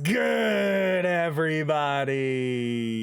good, everybody?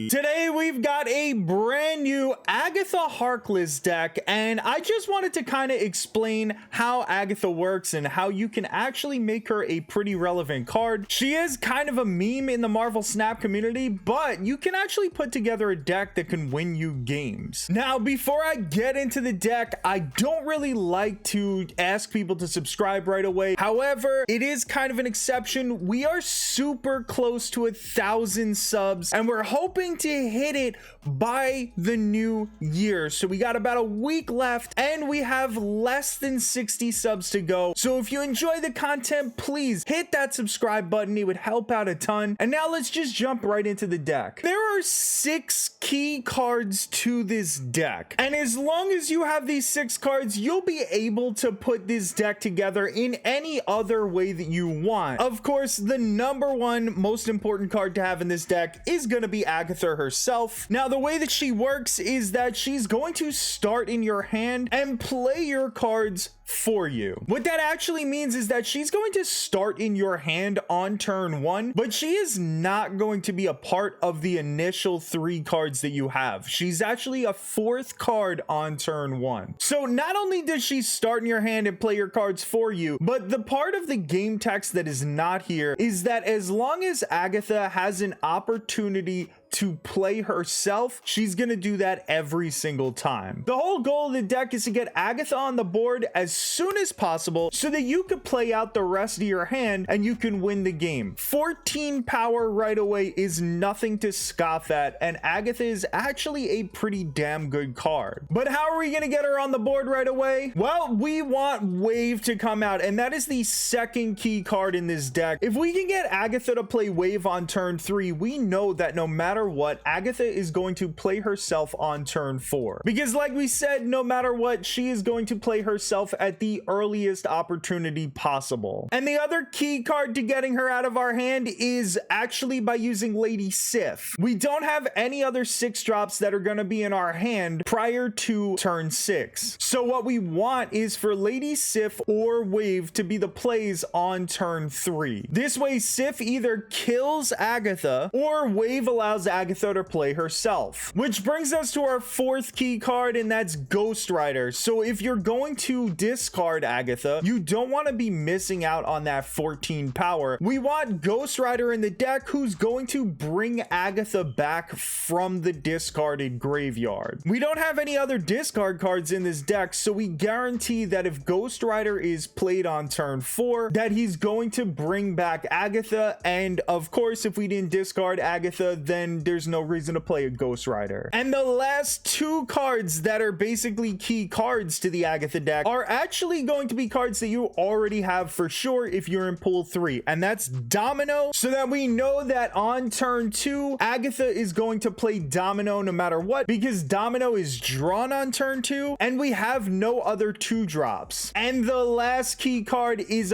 Today we've got a brand new Agatha Harkness deck, and I just wanted to kind of explain how Agatha works and how you can actually make her a pretty relevant card. She is kind of a meme in the Marvel Snap community, but you can actually put together a deck that can win you games. Now, before I get into the deck, I don't really like to ask people to subscribe right away. However, it is kind of an exception. We are super close to 1,000 subs, and we're hoping to hit it by the new year. So we got about a week left, and we have less than 60 subs to go. So if you enjoy the content, please hit that subscribe button. It would help out a ton. And now let's just jump right into the deck. There are 6 key cards to this deck, and as long as you have these 6 cards, you'll be able to put this deck together in any other way that you want. Of course, the number one most important card to have in this deck is going to be Agatha herself. Now, the way that she works is that she's going to start in your hand and play your cards for you. What that actually means is that she's going to start in your hand on turn 1, but she is not going to be a part of the initial 3 cards that you have. She's actually a 4th card on turn 1. So not only does she start in your hand and play your cards for you, but the part of the game text that is not here is that as long as Agatha has an opportunity to play herself, she's gonna do that every single time. The whole goal of the deck is to get Agatha on the board as soon as possible so that you could play out the rest of your hand and you can win the game. 14 power right away is nothing to scoff at, and Agatha is actually a pretty damn good card. But how are we gonna get her on the board right away? Well, we want Wave to come out, and that is the second key card in this deck. If we can get Agatha to play Wave on turn 3, we know that no matter what, Agatha is going to play herself on turn 4, because like we said, no matter what, she is going to play herself at the earliest opportunity possible. And the other key card to getting her out of our hand is actually by using Lady Sif. We don't have any other 6 drops that are going to be in our hand prior to turn 6, so what we want is for Lady Sif or Wave to be the plays on turn 3. This way, Sif either kills Agatha or Wave allows Agatha to play herself. Which brings us to our 4th key card, and that's Ghost Rider. So if you're going to discard Agatha, you don't want to be missing out on that 14 power. We want Ghost Rider in the deck who's going to bring Agatha back from the discarded graveyard. We don't have any other discard cards in this deck, so we guarantee that if Ghost Rider is played on turn 4, that he's going to bring back Agatha, and of course, if we didn't discard Agatha, then there's no reason to play a Ghost Rider. And the last 2 cards that are basically key cards to the Agatha deck are actually going to be cards that you already have for sure if you're in pool 3, and that's Domino, so that we know that on turn 2, Agatha is going to play Domino no matter what, because Domino is drawn on turn 2, and we have no other 2 drops. And the last key card is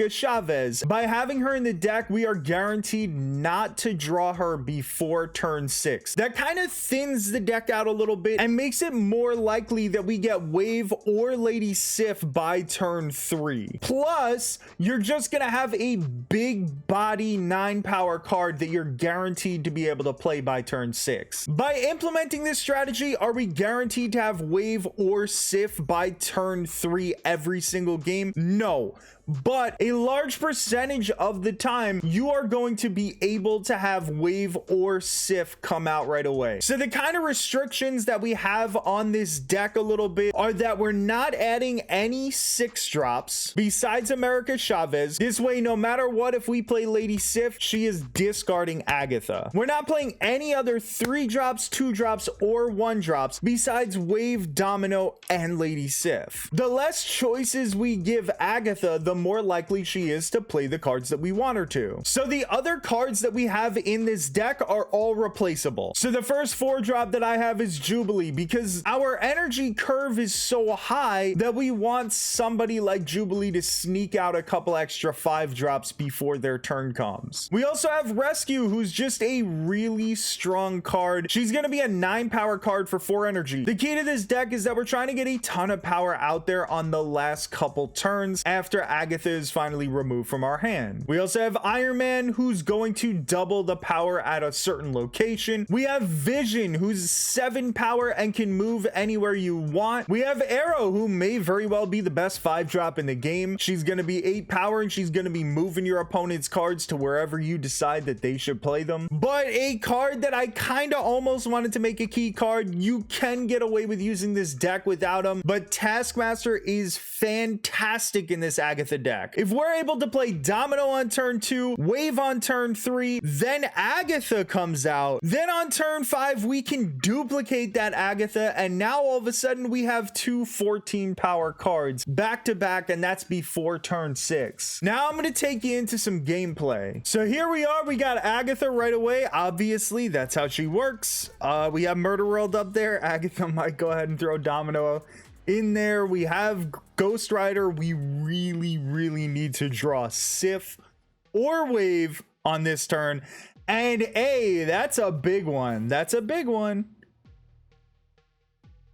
Chavez. By having her in the deck, we are guaranteed not to draw her before turn 6. That kind of thins the deck out a little bit and makes it more likely that we get Wave or Lady Sif by turn 3. Plus, you're just gonna have a big body 9 power card that you're guaranteed to be able to play by turn 6. By implementing this strategy, are we guaranteed to have Wave or Sif by turn 3 every single game? No. But a large percentage of the time, you are going to be able to have Wave or Sif come out right away. So the kind of restrictions that we have on this deck a little bit are that we're not adding any 6 drops besides Chavez. This way, no matter what, if we play Lady Sif, she is discarding Agatha. We're not playing any other 3 drops, 2 drops, or 1 drops besides Wave, Domino, and Lady Sif. The less choices we give Agatha, the more likely she is to play the cards that we want her to. So the other cards that we have in this deck are all replaceable. So the first 4 drop that I have is Jubilee, because our energy curve is so high that we want somebody like Jubilee to sneak out a couple extra 5 drops before their turn comes. We also have Rescue, who's just a really strong card. She's going to be a 9 power card for 4 energy. The key to this deck is that we're trying to get a ton of power out there on the last couple turns after Agatha Agatha is finally removed from our hand. We also have Iron Man, who's going to double the power at a certain location. We have Vision, who's 7 power and can move anywhere you want. We have Aero, who may very well be the best 5-drop in the game. She's going to be 8 power and she's going to be moving your opponent's cards to wherever you decide that they should play them. But a card that I kind of almost wanted to make a key card, you can get away with using this deck without him, but Taskmaster is fantastic in this Agatha deck. If we're able to play Domino on turn 2, Wave on turn 3, then Agatha comes out, then on turn 5 we can duplicate that Agatha, and now all of a sudden we have 2 14 power cards back to back, and that's before turn 6. Now I'm going to take you into some gameplay. So here we are, we got Agatha right away. Obviously that's how she works. We have Murder World up there. Agatha might go ahead and throw Domino in there. We have Ghost Rider. We really need to draw Sif or Wave on this turn, and that's a big one. That's a big one,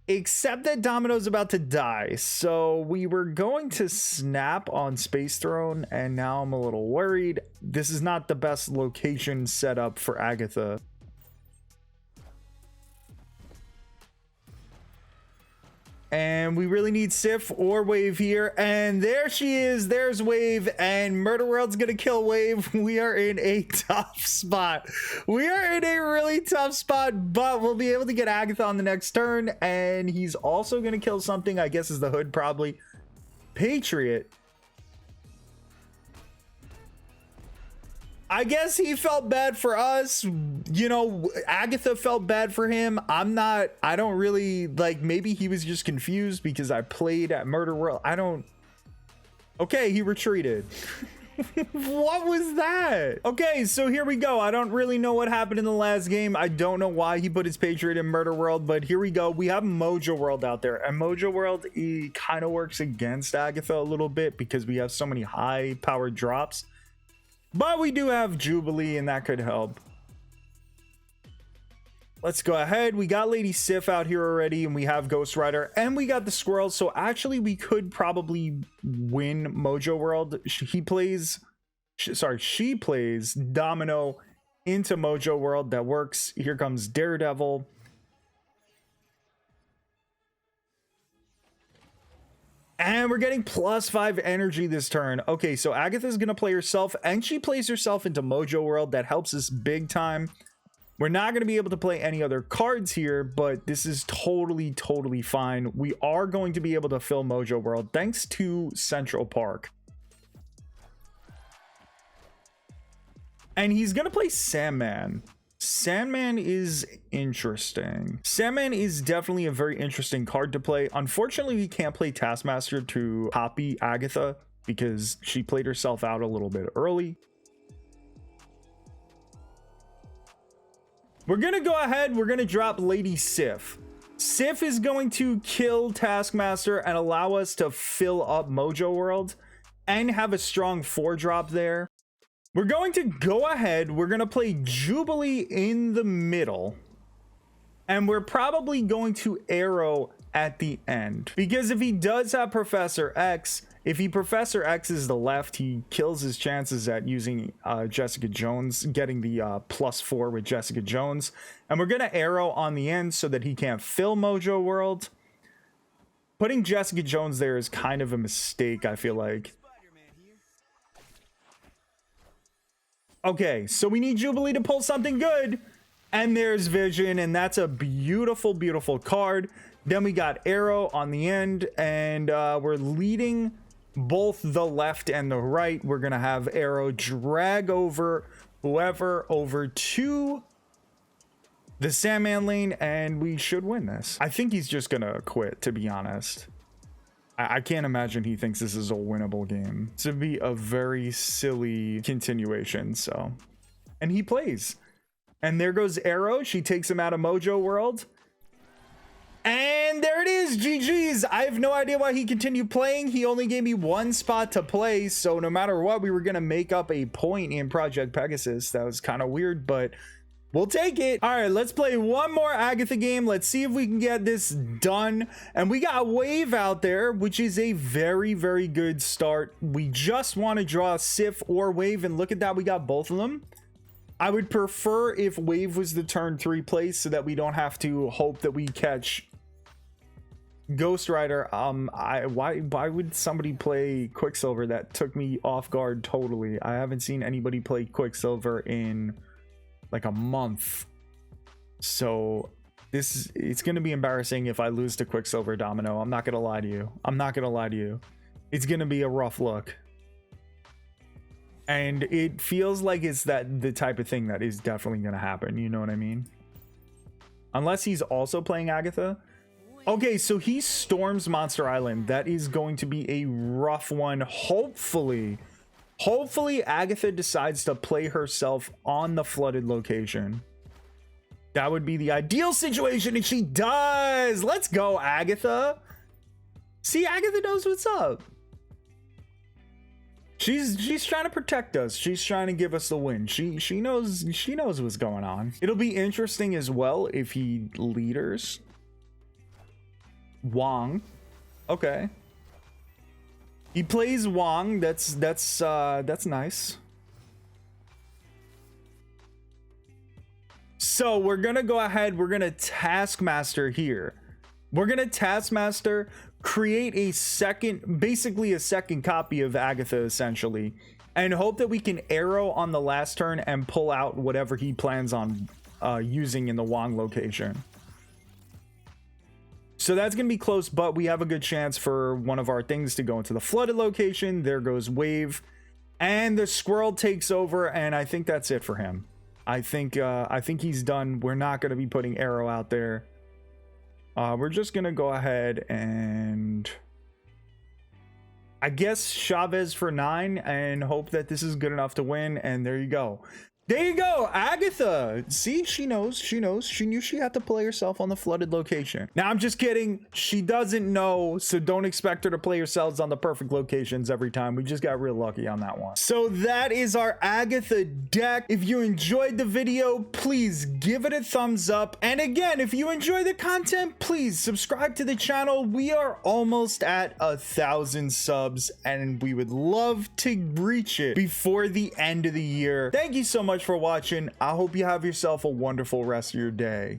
except that Domino's about to die, so we were going to snap on Space Throne, and now I'm a little worried. This is not the best location setup for Agatha. And we really need Sif or Wave here. And there she is. There's Wave. And Murder World's going to kill Wave. We are in a tough spot. We are in a really tough spot. But we'll be able to get Agatha on the next turn. And he's also going to kill something. I guess is the Hood probably. Patriot. I guess he felt bad for us. You know, Agatha felt bad for him. I don't really, like, maybe he was just confused because I played at Murder World. Okay, he retreated. What was that? Okay, so here we go. I don't really know what happened in the last game. I don't know why he put his Patriot in Murder World, but here we go. We have Mojo World out there, and Mojo World, he kind of works against Agatha a little bit because we have so many high powered drops. But we do have Jubilee, and that could help. Let's go ahead. We got Lady Sif out here already, and we have Ghost Rider, and we got the Squirrels. So actually, we could probably win Mojo World. She plays Domino into Mojo World. That works. Here comes Daredevil. And we're getting +5 energy this turn. Okay, so Agatha's going to play herself, and she plays herself into Mojo World. That helps us big time. We're not going to be able to play any other cards here, but this is totally fine. We are going to be able to fill Mojo World thanks to Central Park. And he's going to play Sandman. Sandman is interesting. Sandman is definitely a very interesting card to play. Unfortunately, we can't play Taskmaster to copy Agatha because she played herself out a little bit early. We're going to go ahead. We're going to drop Lady Sif. Sif is going to kill Taskmaster and allow us to fill up Mojo World and have a strong 4-drop there. We're going to go ahead. We're going to play Jubilee in the middle. And we're probably going to Aero at the end. Because if he does have Professor X, if he Professor X is the left, he kills his chances at using Jessica Jones, getting the +4 with Jessica Jones. And we're going to Aero on the end so that he can't fill Mojo World. Putting Jessica Jones there is kind of a mistake, I feel like. Okay, so we need Jubilee to pull something good. And there's Vision, and that's a beautiful card. Then we got Aero on the end, and we're leading both the left and the right. We're going to have Aero drag over whoever over to the Sandman lane, and we should win this. I think he's just going to quit, to be honest. I can't imagine he thinks this is a winnable game. This would be a very silly continuation, so. And he plays. And there goes Aero. She takes him out of Mojo World. And there it is, GG's. I have no idea why he continued playing. He only gave me 1 spot to play, so no matter what, we were going to make up a point in Project Pegasus. That was kind of weird, but We'll take it. All right, let's play one more Agatha game. Let's see if we can get this done. And we got Wave out there, which is a very, very good start. We just want to draw Sif or Wave, and look at that, we got both of them. I would prefer if Wave was the turn 3 place so that we don't have to hope that we catch Ghost Rider. Why would somebody play Quicksilver? That took me off guard totally. I haven't seen anybody play Quicksilver in like a month, so it's gonna be embarrassing if I lose to Quicksilver, Domino. I'm not gonna lie to you. It's gonna be a rough look, and it feels like it's the type of thing that is definitely gonna happen, you know what I mean? Unless he's also playing Agatha. Okay, so he storms Monster Island. That is going to be a rough one. Hopefully Agatha decides to play herself on the flooded location. That would be the ideal situation, and she does. Let's go, Agatha. See, Agatha knows what's up. She's trying to protect us. She's trying to give us the win. She knows what's going on. It'll be interesting as well if he leaders Wong. Okay. He plays Wong. That's nice. So we're gonna go ahead. We're gonna Taskmaster here. We're gonna Taskmaster, create a second, basically a second copy of Agatha essentially, and hope that we can Aero on the last turn and pull out whatever he plans on using in the Wong location. So that's going to be close, but we have a good chance for one of our things to go into the flooded location. There goes Wave, and the squirrel takes over, and I think that's it for him. I think he's done. We're not going to be putting Aero out there. We're just going to go ahead and I guess Chavez for 9 and hope that this is good enough to win. And there you go. There you go, Agatha. See, she knows. She knew she had to play herself on the flooded location. Now, I'm just kidding. She doesn't know, so don't expect her to play herself on the perfect locations every time. We just got real lucky on that one. So that is our Agatha deck. If you enjoyed the video, please give it a thumbs up. And again, if you enjoy the content, please subscribe to the channel. We are almost at 1,000 subs, and we would love to reach it before the end of the year. Thank you so much for watching. I hope you have yourself a wonderful rest of your day.